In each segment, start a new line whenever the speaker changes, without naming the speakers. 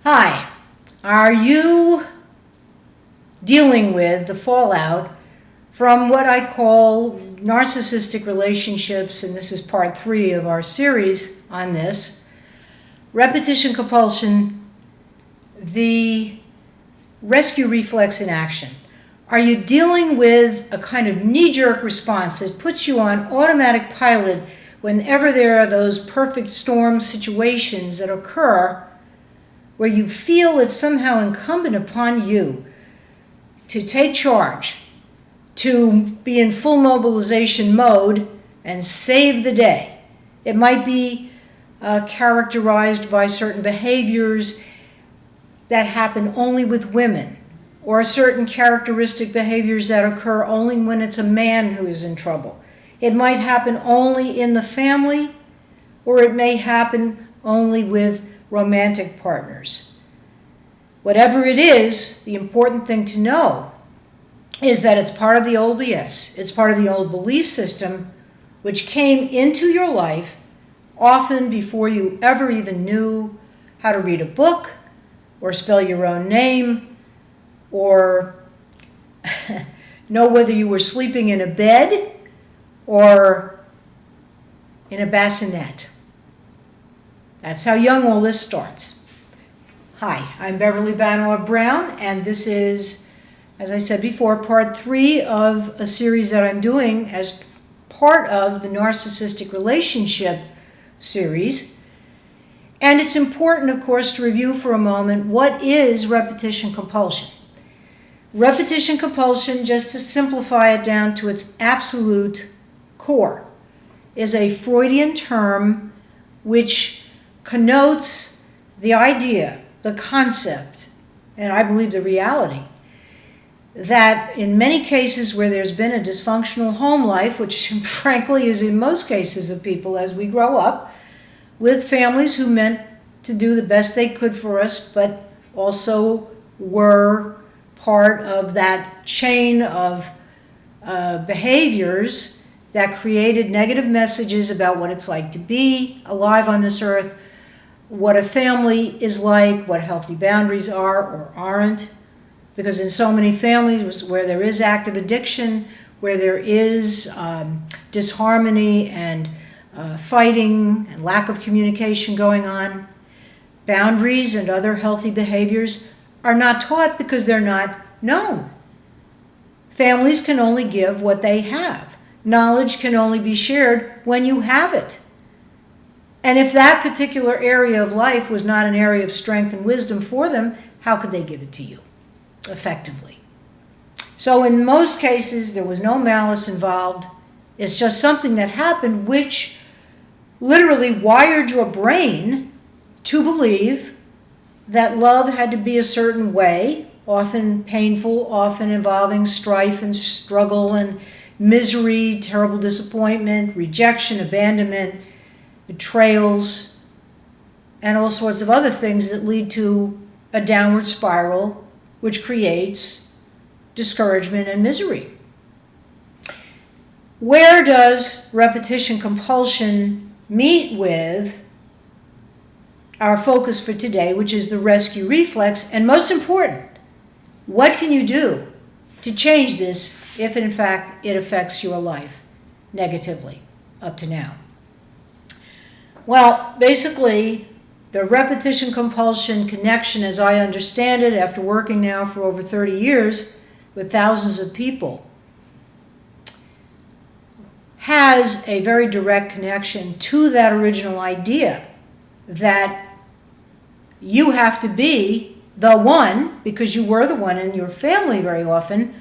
Hi, are you dealing with the fallout from what I call narcissistic relationships, and this is part 3 of our series on this, repetition compulsion, the rescue reflex in action? Are you dealing with a kind of knee-jerk response that puts you on automatic pilot whenever there are those perfect storm situations that occur where you feel it's somehow incumbent upon you to take charge, to be in full mobilization mode and save the day? It might be characterized by certain behaviors that happen only with women, or certain characteristic behaviors that occur only when it's a man who is in trouble. It might happen only in the family, or it may happen only with romantic partners. Whatever it is, the important thing to know is that it's part of the old BS. It's part of the old belief system which came into your life often before you ever even knew how to read a book or spell your own name or know whether you were sleeping in a bed or in a bassinet. That's how young all this starts. Hi, I'm Beverly Bannow Brown, and this is, as I said before, part 3 of a series that I'm doing as part of the narcissistic relationship series. And it's important, of course, to review for a moment what is repetition compulsion. Repetition compulsion, just to simplify it down to its absolute core, is a Freudian term which connotes the idea, the concept, and I believe the reality, that in many cases where there's been a dysfunctional home life, which frankly is in most cases of people as we grow up, with families who meant to do the best they could for us, but also were part of that chain of behaviors that created negative messages about what it's like to be alive on this earth, what a family is like, what healthy boundaries are or aren't. Because in so many families where there is active addiction, where there is disharmony and fighting and lack of communication going on, boundaries and other healthy behaviors are not taught because they're not known. Families can only give what they have. Knowledge can only be shared when you have it. And if that particular area of life was not an area of strength and wisdom for them, how could they give it to you effectively? So in most cases, there was no malice involved. It's just something that happened which literally wired your brain to believe that love had to be a certain way, often painful, often involving strife and struggle and misery, terrible disappointment, rejection, abandonment, betrayals, and all sorts of other things that lead to a downward spiral which creates discouragement and misery. Where does repetition compulsion meet with our focus for today, which is the rescue reflex? And most important, what can you do to change this if in fact it affects your life negatively up to now? Well, basically, the repetition compulsion connection, as I understand it, after working now for over 30 years with thousands of people, has a very direct connection to that original idea that you have to be the one, because you were the one in your family very often,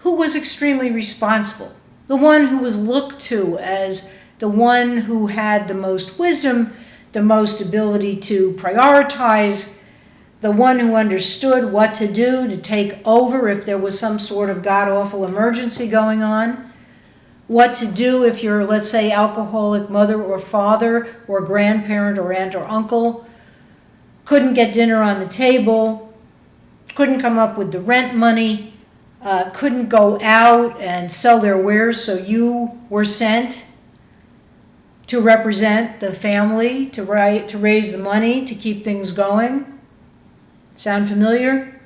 who was extremely responsible, the one who was looked to as the one who had the most wisdom, the most ability to prioritize, the one who understood what to do to take over if there was some sort of god-awful emergency going on, what to do if your, let's say, alcoholic mother or father or grandparent or aunt or uncle couldn't get dinner on the table, couldn't come up with the rent money, couldn't go out and sell their wares, so you were sent to represent the family, to raise the money, to keep things going. Sound familiar?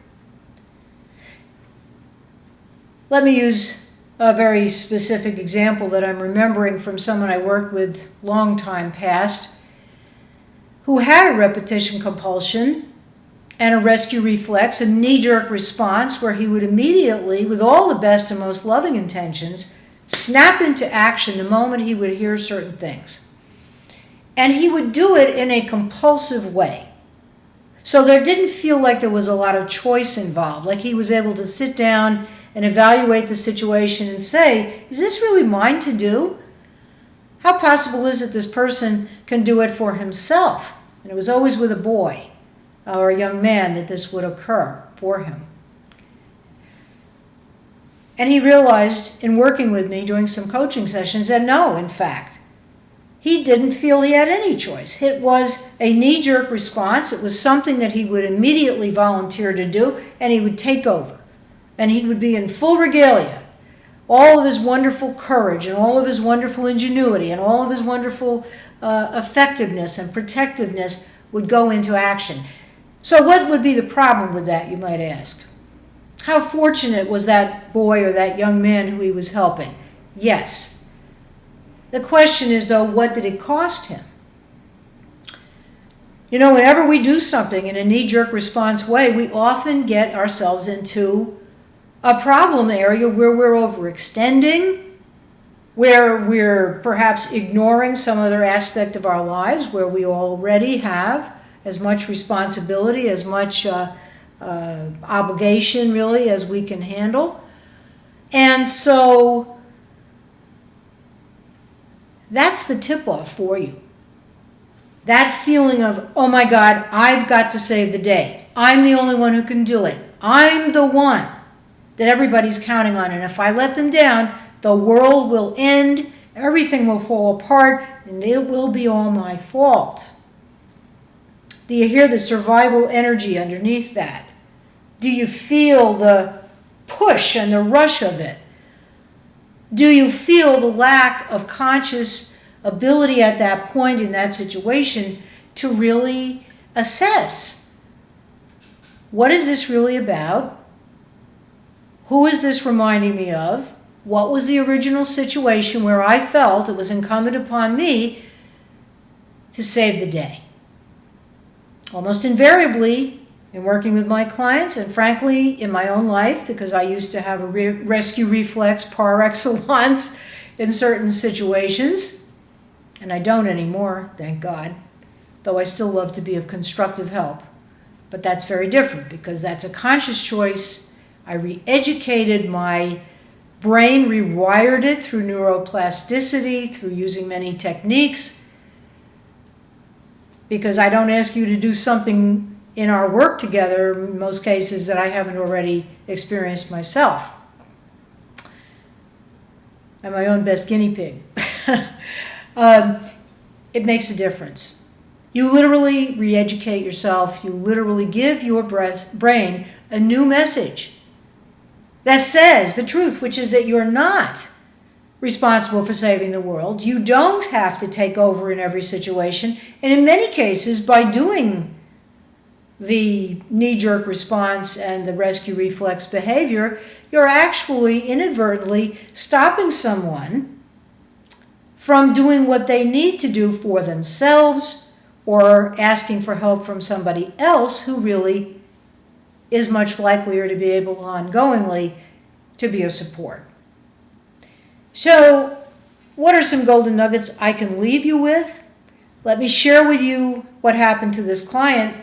Let me use a very specific example that I'm remembering from someone I worked with long time past who had a repetition compulsion and a rescue reflex, a knee-jerk response where he would immediately, with all the best and most loving intentions, snap into action the moment he would hear certain things. And he would do it in a compulsive way. So there didn't feel like there was a lot of choice involved, like he was able to sit down and evaluate the situation and say, is this really mine to do? How possible is it this person can do it for himself? And it was always with a boy or a young man that this would occur for him. And he realized in working with me doing some coaching sessions that no, in fact, he didn't feel he had any choice. It was a knee-jerk response. It was something that he would immediately volunteer to do, and he would take over. And he would be in full regalia. All of his wonderful courage and all of his wonderful ingenuity and all of his wonderful effectiveness and protectiveness would go into action. So what would be the problem with that, you might ask? How fortunate was that boy or that young man who he was helping? Yes. The question is, though, what did it cost him? You know, whenever we do something in a knee-jerk response way, we often get ourselves into a problem area where we're overextending, where we're perhaps ignoring some other aspect of our lives, where we already have as much responsibility, as much obligation, really, as we can handle. And so that's the tip-off for you. That feeling of, oh my God, I've got to save the day. I'm the only one who can do it. I'm the one that everybody's counting on. And if I let them down, the world will end, everything will fall apart, and it will be all my fault. Do you hear the survival energy underneath that? Do you feel the push and the rush of it? Do you feel the lack of conscious ability at that point in that situation to really assess, what is this really about? Who is this reminding me of? What was the original situation where I felt it was incumbent upon me to save the day? Almost invariably, in working with my clients, and frankly, in my own life, because I used to have a rescue reflex par excellence in certain situations, and I don't anymore, thank God, though I still love to be of constructive help. But that's very different, because that's a conscious choice. I re-educated my brain, rewired it through neuroplasticity, through using many techniques, because I don't ask you to do something in our work together, in most cases, that I haven't already experienced myself. I'm my own best guinea pig. It makes a difference. You literally re-educate yourself. You literally give your brain a new message that says the truth, which is that you're not responsible for saving the world. You don't have to take over in every situation. And in many cases, by doing the knee-jerk response and the rescue reflex behavior, you're actually inadvertently stopping someone from doing what they need to do for themselves or asking for help from somebody else who really is much likelier to be able ongoingly to be of support. So, what are some golden nuggets I can leave you with? Let me share with you what happened to this client.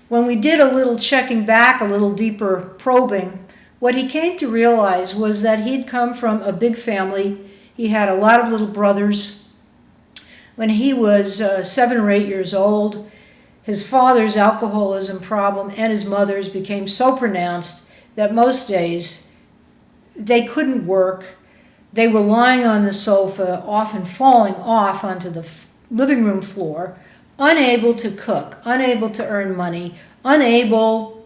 When we did a little checking back, a little deeper probing, what he came to realize was that he'd come from a big family. He had a lot of little brothers. When he was 7 or 8 years old, his father's alcoholism problem and his mother's became so pronounced that most days they couldn't work. They were lying on the sofa, often falling off onto the living room floor, unable to cook, unable to earn money, unable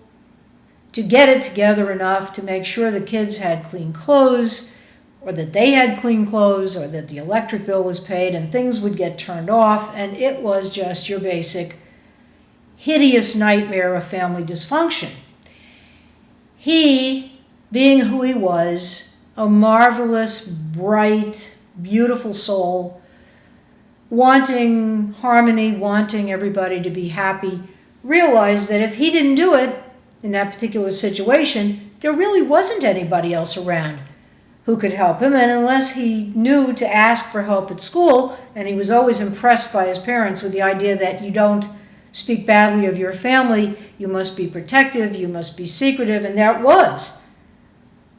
to get it together enough to make sure the kids had clean clothes, or that they had clean clothes, or that the electric bill was paid, and things would get turned off, and it was just your basic hideous nightmare of family dysfunction. He, being who he was, a marvelous, bright, beautiful soul, wanting harmony, wanting everybody to be happy, realized that if he didn't do it in that particular situation, there really wasn't anybody else around who could help him. And unless he knew to ask for help at school, and he was always impressed by his parents with the idea that you don't speak badly of your family, you must be protective, you must be secretive, and that was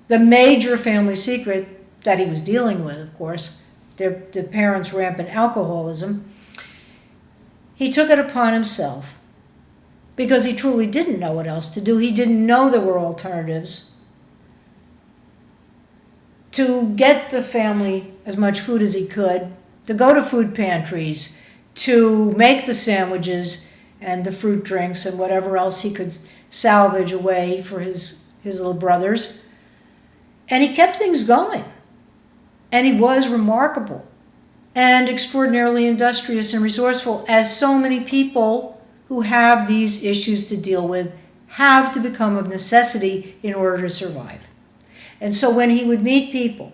the major family secret that he was dealing with, of course, the parents' rampant alcoholism. He took it upon himself because he truly didn't know what else to do. He didn't know there were alternatives to get the family as much food as he could, to go to food pantries, to make the sandwiches and the fruit drinks and whatever else he could salvage away for his little brothers. And he kept things going. And he was remarkable and extraordinarily industrious and resourceful, as so many people who have these issues to deal with have to become of necessity in order to survive. And so when he would meet people,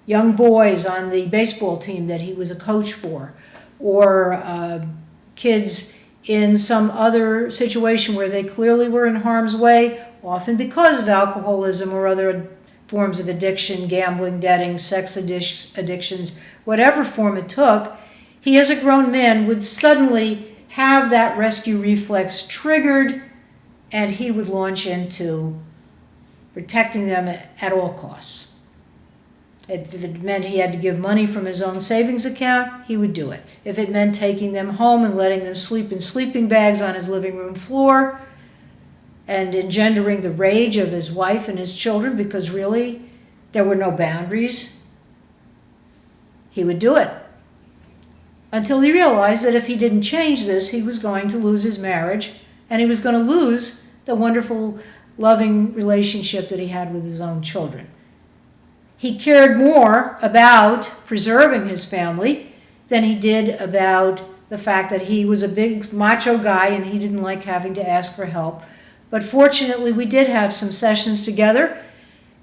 young boys on the baseball team that he was a coach for, or kids in some other situation where they clearly were in harm's way, often because of alcoholism or other forms of addiction, gambling, debting, sex addictions, whatever form it took, he as a grown man would suddenly have that rescue reflex triggered, and he would launch into protecting them at all costs. If it meant he had to give money from his own savings account, he would do it. If it meant taking them home and letting them sleep in sleeping bags on his living room floor and engendering the rage of his wife and his children because really there were no boundaries, he would do it. Until he realized that if he didn't change this, he was going to lose his marriage and he was going to lose the wonderful, loving relationship that he had with his own children. He cared more about preserving his family than he did about the fact that he was a big macho guy and he didn't like having to ask for help. But fortunately, we did have some sessions together,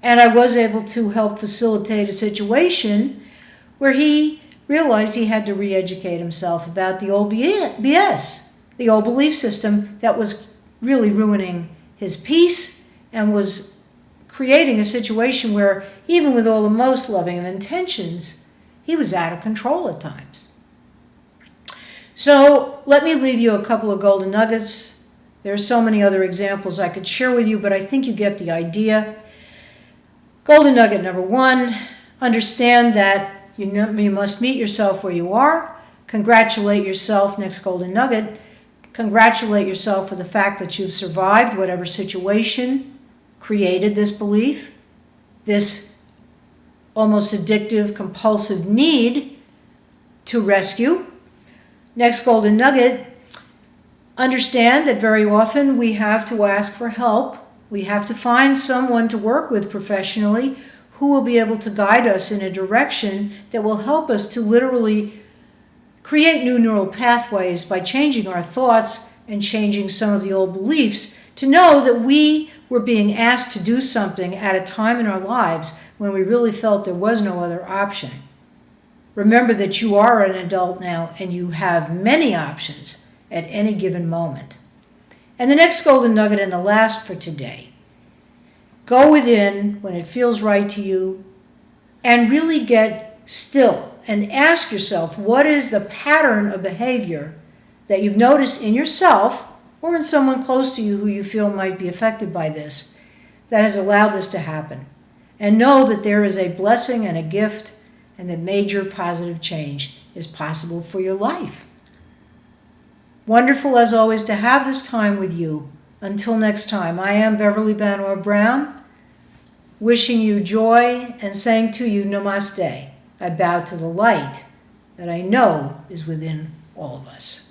and I was able to help facilitate a situation where he realized he had to re-educate himself about the old BS, the old belief system that was really ruining his peace and was creating a situation where, even with all the most loving of intentions, he was out of control at times. So let me leave you a couple of golden nuggets. There are so many other examples I could share with you, but I think you get the idea. Golden nugget number 1, understand that you must meet yourself where you are. Congratulate yourself, next golden nugget. Congratulate yourself for the fact that you've survived whatever situation created this belief, this almost addictive, compulsive need to rescue. Next golden nugget, understand that very often we have to ask for help. We have to find someone to work with professionally who will be able to guide us in a direction that will help us to literally create new neural pathways by changing our thoughts and changing some of the old beliefs, to know that we were being asked to do something at a time in our lives when we really felt there was no other option. Remember that you are an adult now and you have many options at any given moment. And the next golden nugget, and the last for today, go within when it feels right to you and really get still and ask yourself, what is the pattern of behavior that you've noticed in yourself or in someone close to you who you feel might be affected by this that has allowed this to happen? And know that there is a blessing and a gift and that major positive change is possible for your life. Wonderful as always to have this time with you. Until next time, I am Beverly Banor Brown, wishing you joy and saying to you, Namaste. I bow to the light that I know is within all of us.